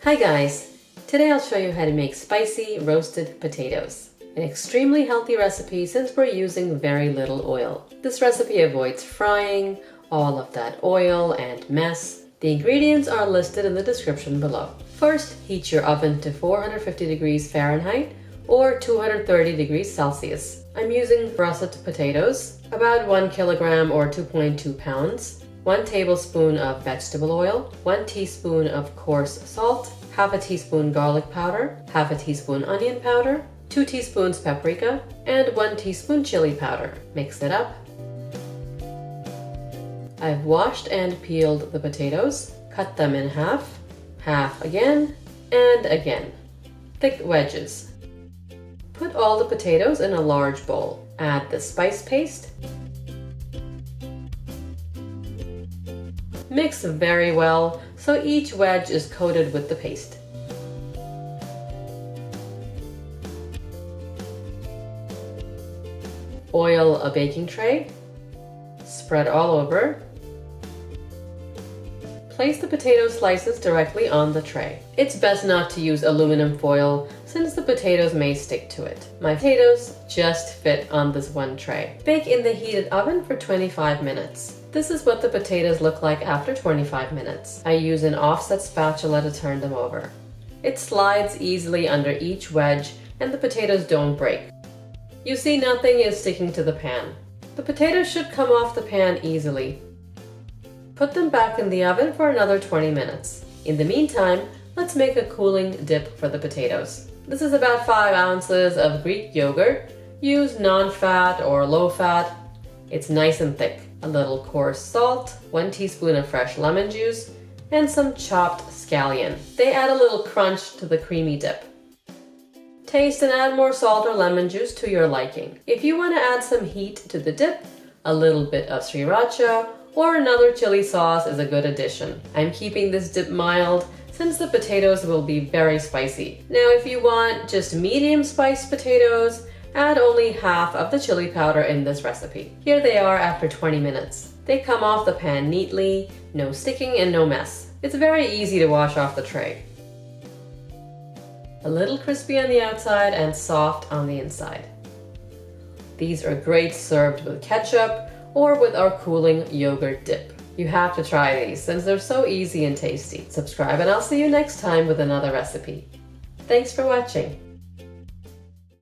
Hi guys! Today I'll show you how to make spicy roasted potatoes. An extremely healthy recipe since we're using very little oil. This recipe avoids frying, all of that oil and mess. The ingredients are listed in the description below. First, heat your oven to 450 degrees Fahrenheit or 230 degrees Celsius. I'm using russet potatoes, about 1 kilogram or 2.2 pounds. 1 tablespoon of vegetable oil, 1 teaspoon of coarse salt, half a teaspoon garlic powder, half a teaspoon onion powder, 2 teaspoons paprika, and 1 teaspoon chili powder. Mix it up. I've washed and peeled the potatoes, cut them in half, half again, and again. Thick wedges. Put all the potatoes in a large bowl. Add the spice paste. Mix very well so each wedge is coated with the paste. Oil a baking tray. Spread all over. Place the potato slices directly on the tray. It's best not to use aluminum foil since the potatoes may stick to it. My potatoes just fit on this one tray. Bake in the heated oven for 25 minutes. This is what the potatoes look like after 25 minutes. I use an offset spatula to turn them over. It slides easily under each wedge and the potatoes don't break. You see, nothing is sticking to the pan. The potatoes should come off the pan easily. Put them back in the oven for another 20 minutes. In the meantime, let's make a cooling dip for the potatoes. This is about 5 ounces of Greek yogurt. Use non-fat or low-fat. It's nice and thick. A little coarse salt, 1 teaspoon of fresh lemon juice, and some chopped scallion. They add a little crunch to the creamy dip. Taste and add more salt or lemon juice to your liking. If you want to add some heat to the dip, a little bit of Sriracha or another chili sauce is a good addition. I'm keeping this dip mild since the potatoes will be very spicy. Now if you want just medium spiced potatoes, add only half of the chili powder in this recipe. Here they are after 20 minutes. They come off the pan neatly, no sticking and no mess. It's very easy to wash off the tray. A little crispy on the outside and soft on the inside. These are great served with ketchup or with our cooling yogurt dip. You have to try these since they're so easy and tasty. Subscribe and I'll see you next time with another recipe. Thanks for watching.